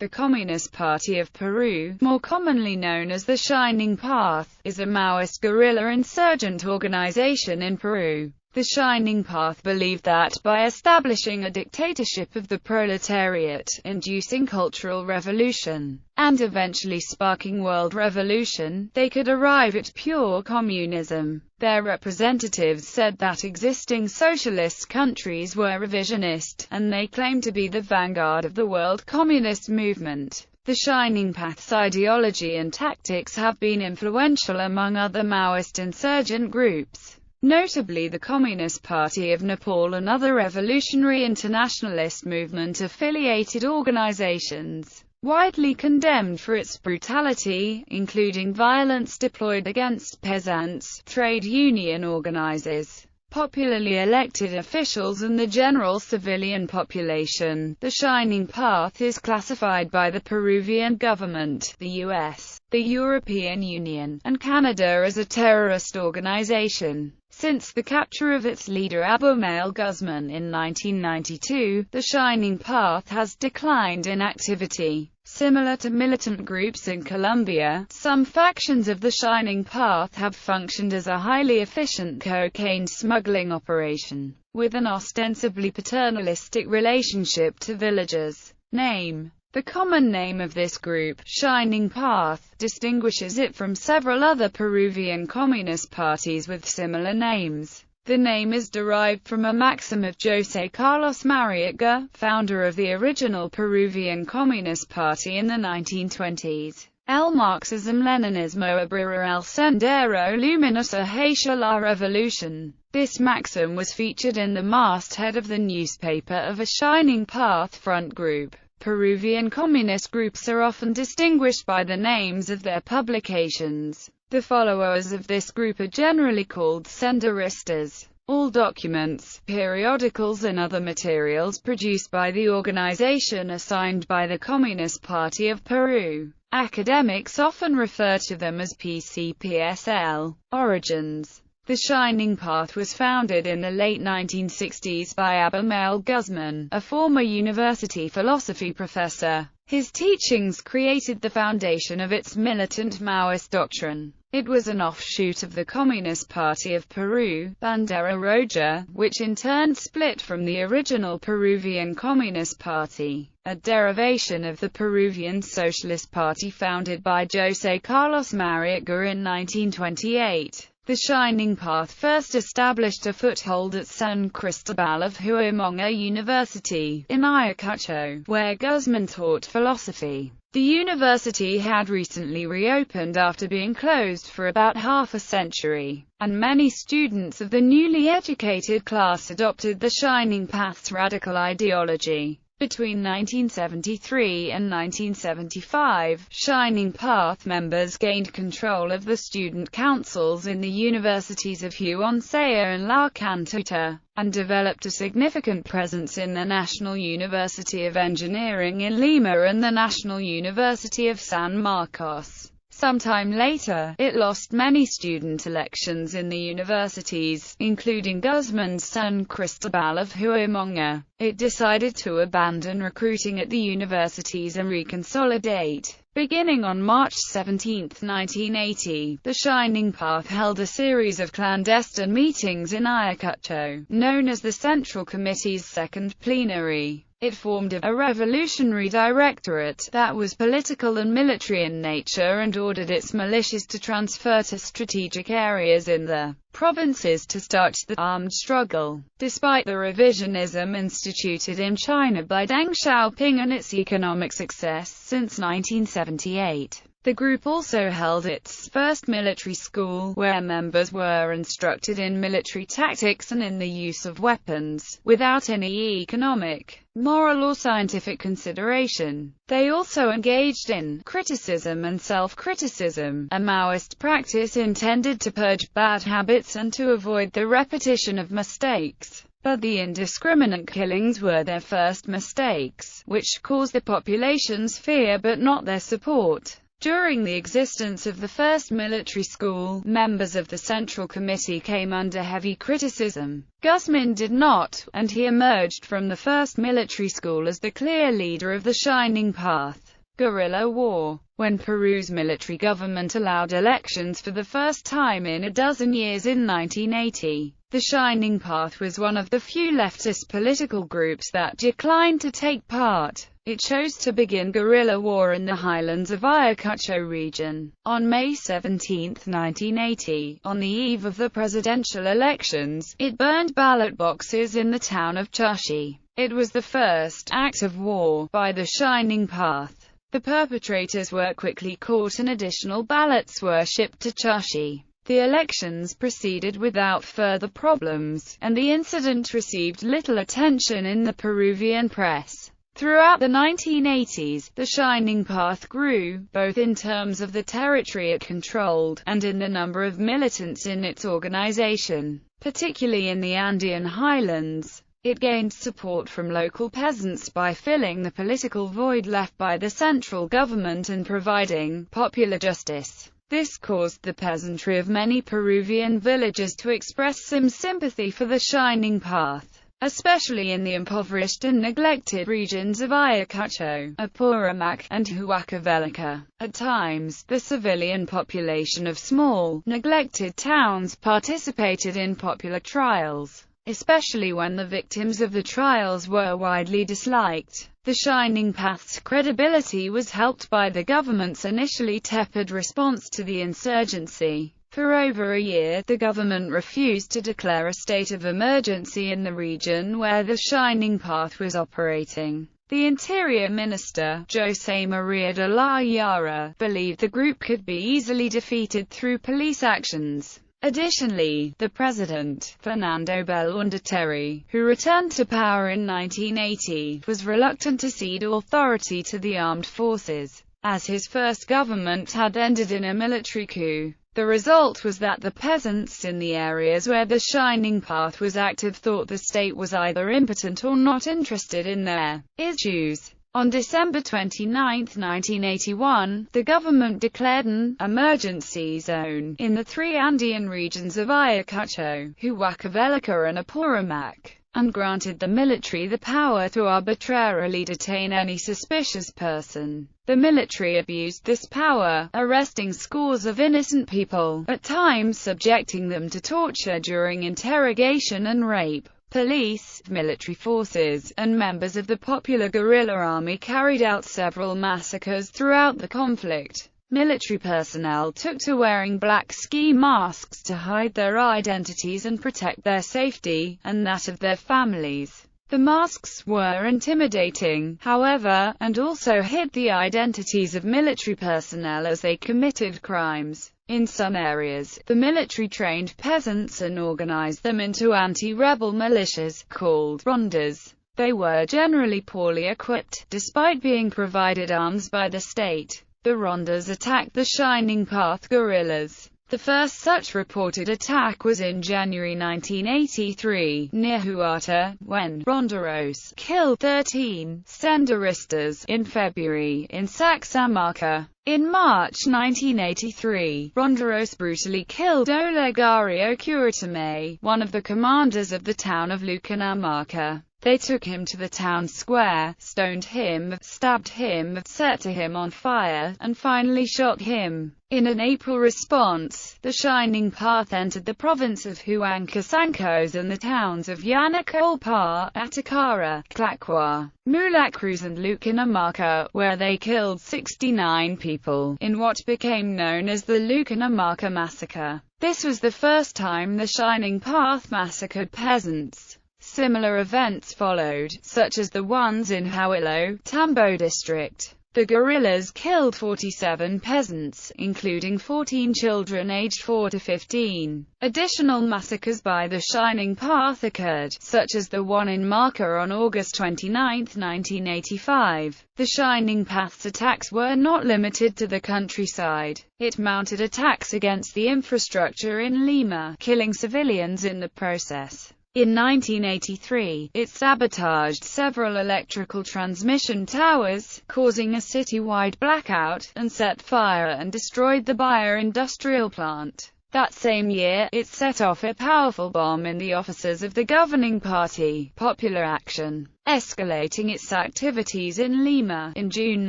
The Communist Party of Peru, more commonly known as the Shining Path, is a Maoist guerrilla insurgent organization in Peru. The Shining Path believed that, by establishing a dictatorship of the proletariat, inducing cultural revolution, and eventually sparking world revolution, they could arrive at pure communism. Their representatives said that existing socialist countries were revisionist, and they claimed to be the vanguard of the world communist movement. The Shining Path's ideology and tactics have been influential among other Maoist insurgent groups, notably the Communist Party of Nepal and other revolutionary internationalist movement-affiliated organizations. Widely condemned for its brutality, including violence deployed against peasants, trade union organizers, popularly elected officials and the general civilian population, the Shining Path is classified by the Peruvian government, the US, the European Union, and Canada as a terrorist organization. Since the capture of its leader Abimael Guzman in 1992, the Shining Path has declined in activity. Similar to militant groups in Colombia, some factions of the Shining Path have functioned as a highly efficient cocaine smuggling operation, with an ostensibly paternalistic relationship to villagers. Name. The common name of this group, Shining Path, distinguishes it from several other Peruvian communist parties with similar names. The name is derived from a maxim of José Carlos Mariátegui, founder of the original Peruvian Communist Party in the 1920s. El Marxismo-Leninismo abrirá el Sendero Luminoso hacia la Revolución. This maxim was featured in the masthead of the newspaper of a Shining Path front group. Peruvian communist groups are often distinguished by the names of their publications. The followers of this group are generally called senderistas. All documents, periodicals and other materials produced by the organization are signed by the Communist Party of Peru. Academics often refer to them as PCPSL. Origins. The Shining Path was founded in the late 1960s by Abimael Guzman, a former university philosophy professor. His teachings created the foundation of its militant Maoist doctrine. It was an offshoot of the Communist Party of Peru, Bandera Roja, which in turn split from the original Peruvian Communist Party, a derivation of the Peruvian Socialist Party founded by José Carlos Mariátegui in 1928. The Shining Path first established a foothold at San Cristobal of Huhsunqu University, in Ayacucho, where Guzman taught philosophy. The university had recently reopened after being closed for about half a century, and many students of the newly educated class adopted the Shining Path's radical ideology. Between 1973 and 1975, Shining Path members gained control of the student councils in the universities of Huhsunqu and Lark, Anteater, and developed a significant presence in the National University of Engineering in Lima and the National University of San Marcos. Sometime later, it lost many student elections in the universities, including Guzman's San Cristobal of Huhsunqu. It decided to abandon recruiting at the universities and reconsolidate. Beginning on March 17, 1980, the Shining Path held a series of clandestine meetings in Ayacucho, known as the Central Committee's Second Plenary. It formed a revolutionary directorate that was political and military in nature and ordered its militias to transfer to strategic areas in the provinces to start the armed struggle. Despite the revisionism instituted in China by Deng Xiaoping and its economic success since 1978, the group also held its first military school, where members were instructed in military tactics and in the use of weapons, without any economic, moral or scientific consideration. They also engaged in criticism and self-criticism, a Maoist practice intended to purge bad habits and to avoid the repetition of mistakes. But the indiscriminate killings were their first mistakes, which caused the population's fear but not their support. During the existence of the first military school, members of the Central Committee came under heavy criticism. Guzman did not, and he emerged from the first military school as the clear leader of the Shining Path. Guerrilla War. When Peru's military government allowed elections for the first time in a dozen years in 1980, the Shining Path was one of the few leftist political groups that declined to take part. It chose to begin guerrilla war in the highlands of Ayacucho region. On May 17, 1980, on the eve of the presidential elections, it burned ballot boxes in the town of Chashi. It was the first act of war by the Shining Path. The perpetrators were quickly caught and additional ballots were shipped to Chashi. The elections proceeded without further problems, and the incident received little attention in the Peruvian press. Throughout the 1980s, the Shining Path grew, both in terms of the territory it controlled, and in the number of militants in its organization, particularly in the Andean highlands. It gained support from local peasants by filling the political void left by the central government and providing popular justice. This caused the peasantry of many Peruvian villages to express some sympathy for the Shining Path, especially in the impoverished and neglected regions of Ayacucho, Apurímac, and Huancavelica. At times, the civilian population of small, neglected towns participated in popular trials, especially when the victims of the trials were widely disliked. The Shining Path's credibility was helped by the government's initially tepid response to the insurgency. For over a year, the government refused to declare a state of emergency in the region where the Shining Path was operating. The Interior Minister, José María de la Yara, believed the group could be easily defeated through police actions. Additionally, the president, Fernando Belaúnde, who returned to power in 1980, was reluctant to cede authority to the armed forces, as his first government had ended in a military coup. The result was that the peasants in the areas where the Shining Path was active thought the state was either impotent or not interested in their issues. On December 29, 1981, the government declared an emergency zone in the three Andean regions of Ayacucho, Huancavelica and Apurímac, and granted the military the power to arbitrarily detain any suspicious person. The military abused this power, arresting scores of innocent people, at times subjecting them to torture during interrogation and rape. Police, military forces, and members of the popular guerrilla army carried out several massacres throughout the conflict. Military personnel took to wearing black ski masks to hide their identities and protect their safety, and that of their families. The masks were intimidating, however, and also hid the identities of military personnel as they committed crimes. In some areas, the military trained peasants and organized them into anti-rebel militias, called rondas. They were generally poorly equipped, despite being provided arms by the state. The rondas attacked the Shining Path guerrillas. The first such reported attack was in January 1983, near Huata, when ronderos killed 13 senderistas. In February, in Sacsayhuaman. In March 1983, ronderos brutally killed Olegario Curitame, one of the commanders of the town of Huhsunqu. They took him to the town square, stoned him, stabbed him, set him on fire, and finally shot him. In an April response, the Shining Path entered the province of Huhsunqu and the towns of Yanacolpa, Atacara, Tlaquá, Mulacruz and Huhsunqu, where they killed 69 people, in what became known as the Huhsunqu Massacre. This was the first time the Shining Path massacred peasants. Similar events followed, such as the ones in Huilo, Tambo district. The guerrillas killed 47 peasants, including 14 children aged 4 to 15. Additional massacres by the Shining Path occurred, such as the one in Marca on August 29, 1985. The Shining Path's attacks were not limited to the countryside. It mounted attacks against the infrastructure in Lima, killing civilians in the process. In 1983, it sabotaged several electrical transmission towers, causing a citywide blackout, and set fire and destroyed the Bayer industrial plant. That same year, it set off a powerful bomb in the offices of the governing party, Popular Action, escalating its activities in Lima. In June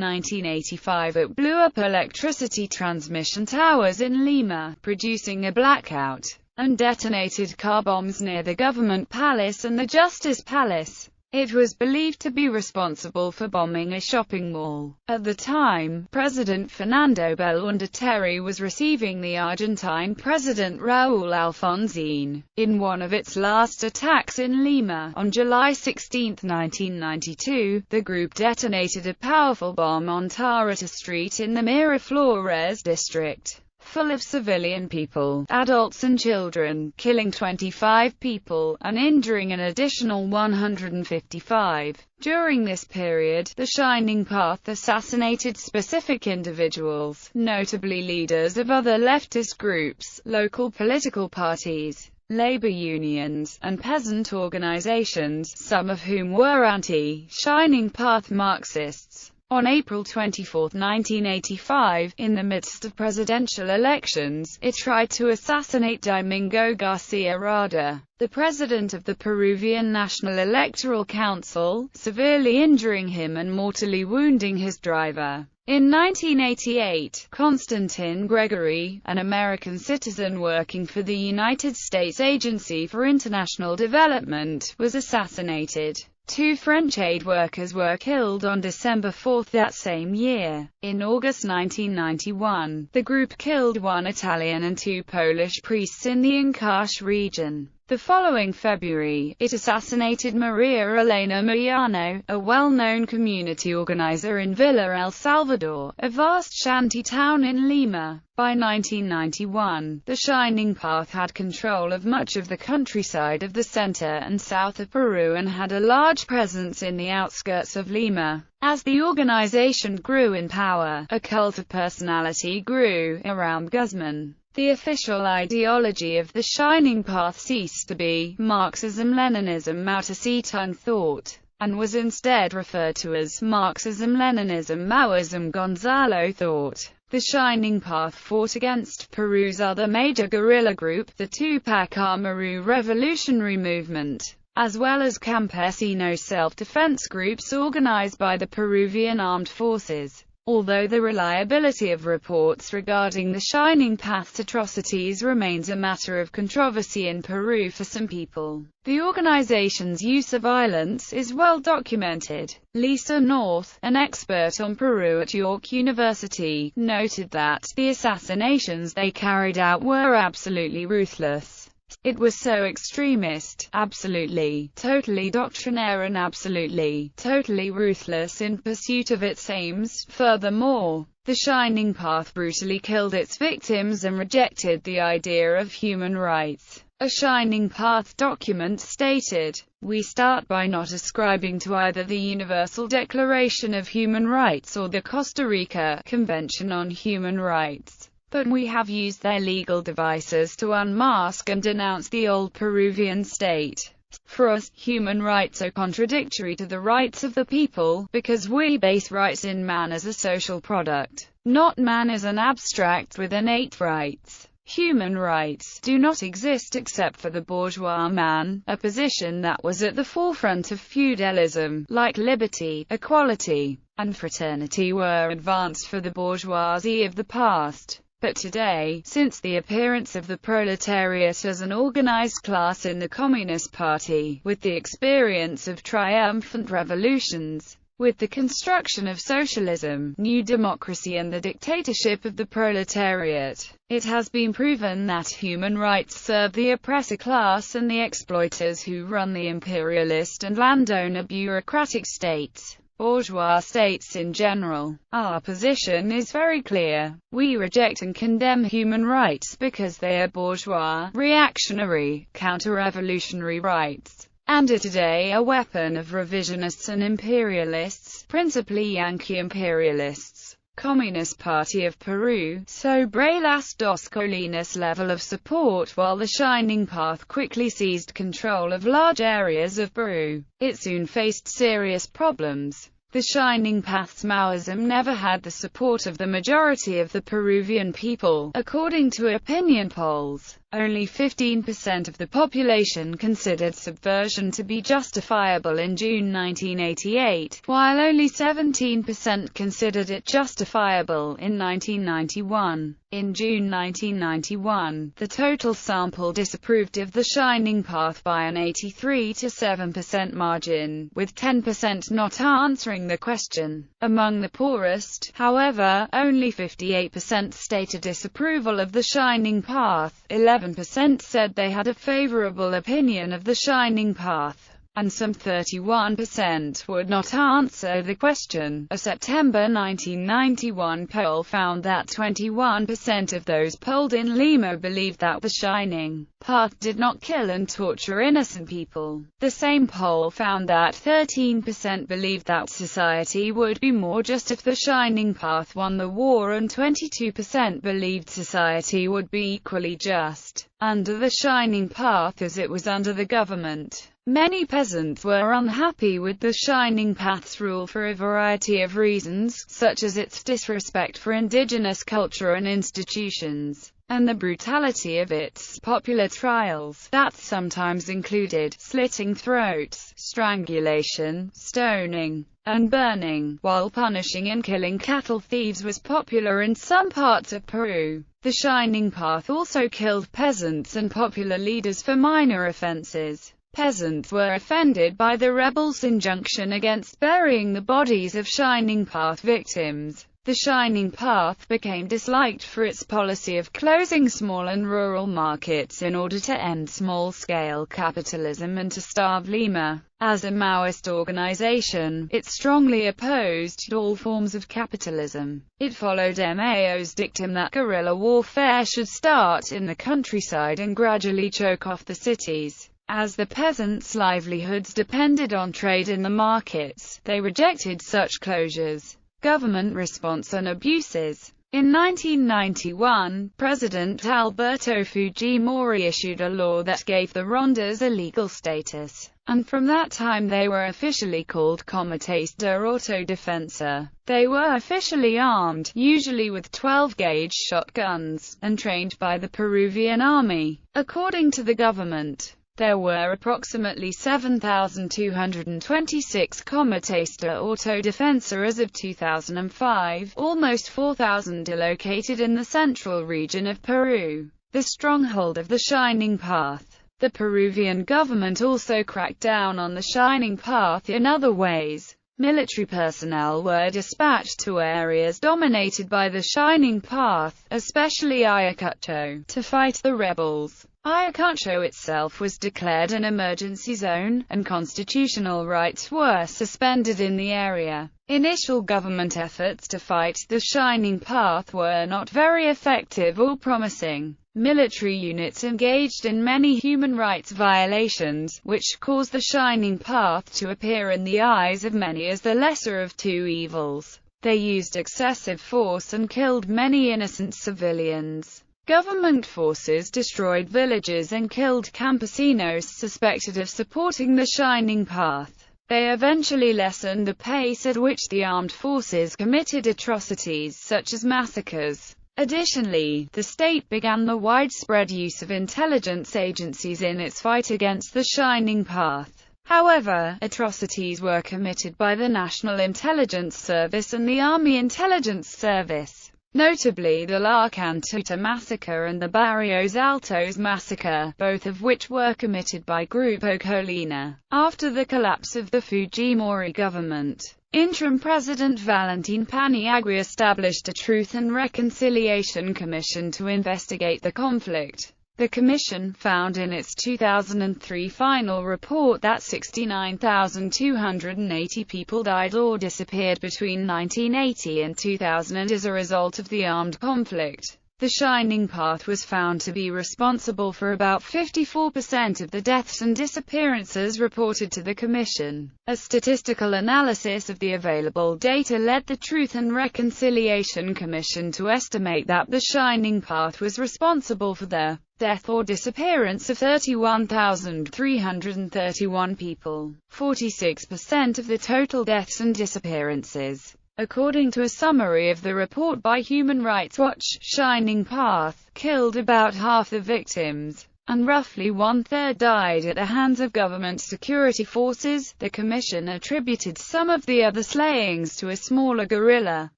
1985, it blew up electricity transmission towers in Lima, producing a blackout, and detonated car bombs near the government palace and the Justice Palace. It was believed to be responsible for bombing a shopping mall. At the time, President Fernando Belaúnde was receiving the Argentine President Raúl Alfonsín. In one of its last attacks in Lima, on July 16, 1992, the group detonated a powerful bomb on Tarata Street in the Miraflores district, full of civilian people, adults and children, killing 25 people, and injuring an additional 155. During this period, the Shining Path assassinated specific individuals, notably leaders of other leftist groups, local political parties, labor unions, and peasant organizations, some of whom were anti-Shining Path Marxists. On April 24, 1985, in the midst of presidential elections, it tried to assassinate Domingo Garcia Rada, the president of the Peruvian National Electoral Council, severely injuring him and mortally wounding his driver. In 1988, Constantin Gregory, an American citizen working for the United States Agency for International Development, was assassinated. 2 French aid workers were killed on December 4 that same year. In August 1991, the group killed 1 Italian and 2 Polish priests in the Ancash region. The following February, it assassinated Maria Elena Moyano, a well-known community organizer in Villa El Salvador, a vast shanty town in Lima. By 1991, the Shining Path had control of much of the countryside of the center and south of Peru and had a large presence in the outskirts of Lima. As the organization grew in power, a cult of personality grew around Guzman. The official ideology of the Shining Path ceased to be Marxism-Leninism Mao Zedong thought, and was instead referred to as Marxism-Leninism Maoism Gonzalo thought. The Shining Path fought against Peru's other major guerrilla group, the Tupac Amaru Revolutionary Movement, as well as campesino self-defense groups organized by the Peruvian armed forces. Although the reliability of reports regarding the Shining Path's atrocities remains a matter of controversy in Peru for some people, the organization's use of violence is well documented. Lisa North, an expert on Peru at York University, noted that the assassinations they carried out were absolutely ruthless. It was so extremist, absolutely, totally doctrinaire and absolutely, totally ruthless in pursuit of its aims. Furthermore, the Shining Path brutally killed its victims and rejected the idea of human rights. A Shining Path document stated, "We start by not ascribing to either the Universal Declaration of Human Rights or the Costa Rica Convention on Human Rights. But we have used their legal devices to unmask and denounce the old Peruvian state. For us, human rights are contradictory to the rights of the people, because we base rights in man as a social product, not man as an abstract with innate rights. Human rights do not exist except for the bourgeois man, a position that was at the forefront of feudalism, like liberty, equality, and fraternity were advanced for the bourgeoisie of the past. But today, since the appearance of the proletariat as an organized class in the Communist Party, with the experience of triumphant revolutions, with the construction of socialism, new democracy and the dictatorship of the proletariat, it has been proven that human rights serve the oppressor class and the exploiters who run the imperialist and landowner bureaucratic states. Bourgeois states in general. Our position is very clear. We reject and condemn human rights because they are bourgeois, reactionary, counter-revolutionary rights, and are today a weapon of revisionists and imperialists, principally Yankee imperialists. Communist Party of Peru, sobre las dos colinas level of support. While the Shining Path quickly seized control of large areas of Peru, it soon faced serious problems. The Shining Path's Maoism never had the support of the majority of the Peruvian people. According to opinion polls, only 15% of the population considered subversion to be justifiable in June 1988, while only 17% considered it justifiable in 1991. In June 1991, the total sample disapproved of the Shining Path by an 83 to 7% margin, with 10% not answering the question. Among the poorest, however, only 58% stated disapproval of the Shining Path, 11% said they had a favorable opinion of the Shining Path, and some 31% would not answer the question. A September 1991 poll found that 21% of those polled in Lima believed that the Shining Path did not kill and torture innocent people. The same poll found that 13% believed that society would be more just if the Shining Path won the war, and 22% believed society would be equally just under the Shining Path as it was under the government. Many peasants were unhappy with the Shining Path's rule for a variety of reasons, such as its disrespect for indigenous culture and institutions, and the brutality of its popular trials, that sometimes included slitting throats, strangulation, stoning, and burning, while punishing and killing cattle thieves was popular in some parts of Peru. The Shining Path also killed peasants and popular leaders for minor offenses. Peasants were offended by the rebels' injunction against burying the bodies of Shining Path victims. The Shining Path became disliked for its policy of closing small and rural markets in order to end small-scale capitalism and to starve Lima. As a Maoist organization, it strongly opposed all forms of capitalism. It followed Mao's dictum that guerrilla warfare should start in the countryside and gradually choke off the cities. As the peasants' livelihoods depended on trade in the markets, they rejected such closures, government response and abuses. In 1991, President Alberto Fujimori issued a law that gave the rondas a legal status, and from that time they were officially called Comités de Autodefensa. They were officially armed, usually with 12-gauge shotguns, and trained by the Peruvian army. According to the government, there were approximately 7,226 Comités de Autodefensa as of 2005, almost 4,000 are located in the central region of Peru, the stronghold of the Shining Path. The Peruvian government also cracked down on the Shining Path in other ways. Military personnel were dispatched to areas dominated by the Shining Path, especially Ayacucho, to fight the rebels. Ayacucho itself was declared an emergency zone, and constitutional rights were suspended in the area. Initial government efforts to fight the Shining Path were not very effective or promising. Military units engaged in many human rights violations, which caused the Shining Path to appear in the eyes of many as the lesser of two evils. They used excessive force and killed many innocent civilians. Government forces destroyed villages and killed campesinos suspected of supporting the Shining Path. They eventually lessened the pace at which the armed forces committed atrocities such as massacres. Additionally, the state began the widespread use of intelligence agencies in its fight against the Shining Path. However, atrocities were committed by the National Intelligence Service and the Army Intelligence Service. Notably the Lark Anteater massacre and the Barrios Altos massacre, both of which were committed by Grupo Colina. After the collapse of the Fujimori government, interim President Valentin Paniagua established a Truth and Reconciliation Commission to investigate the conflict. The commission found in its 2003 final report that 69,280 people died or disappeared between 1980 and 2000 as a result of the armed conflict. The Shining Path was found to be responsible for about 54% of the deaths and disappearances reported to the Commission. A statistical analysis of the available data led the Truth and Reconciliation Commission to estimate that the Shining Path was responsible for the death or disappearance of 31,331 people, 46% of the total deaths and disappearances. According to a summary of the report by Human Rights Watch, Shining Path killed about half the victims, and roughly one-third died at the hands of government security forces. The Commission attributed some of the other slayings to a smaller guerrilla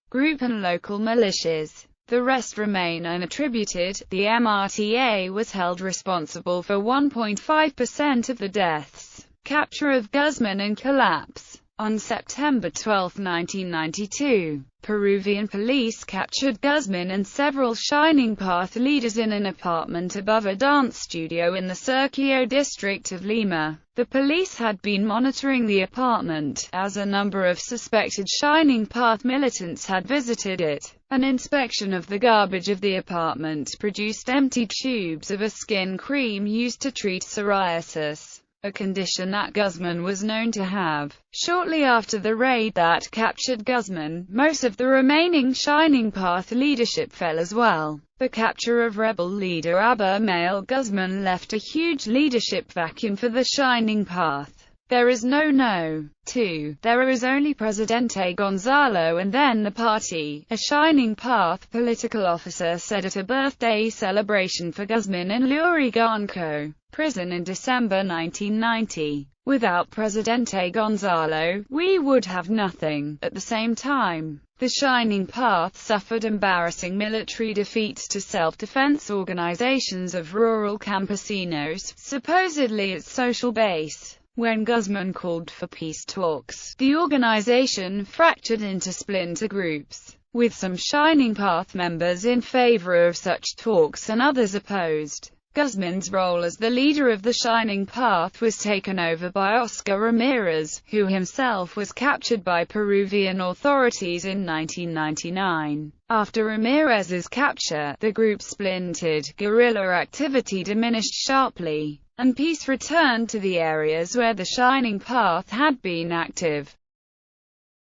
group and local militias. The rest remain unattributed. The MRTA was held responsible for 1.5% of the deaths. Capture of Guzman and collapse. On September 12, 1992, Peruvian police captured Guzman and several Shining Path leaders in an apartment above a dance studio in the Surquillo district of Lima. The police had been monitoring the apartment, as a number of suspected Shining Path militants had visited it. An inspection of the garbage of the apartment produced empty tubes of a skin cream used to treat psoriasis, a condition that Guzman was known to have. Shortly after the raid that captured Guzman, most of the remaining Shining Path leadership fell as well. The capture of rebel leader Manuel Guzman left a huge leadership vacuum for the Shining Path. There is no. 2. There is only Presidente Gonzalo and then the party, a Shining Path political officer said at a birthday celebration for Guzman in Lurigancho prison in December 1990. Without Presidente Gonzalo, we would have nothing. At the same time, the Shining Path suffered embarrassing military defeats to self-defense organizations of rural campesinos, supposedly its social base. When Guzman called for peace talks, the organization fractured into splinter groups, with some Shining Path members in favor of such talks and others opposed. Guzman's role as the leader of the Shining Path was taken over by Oscar Ramirez, who himself was captured by Peruvian authorities in 1999. After Ramirez's capture, the group splintered, guerrilla activity diminished sharply, and peace returned to the areas where the Shining Path had been active.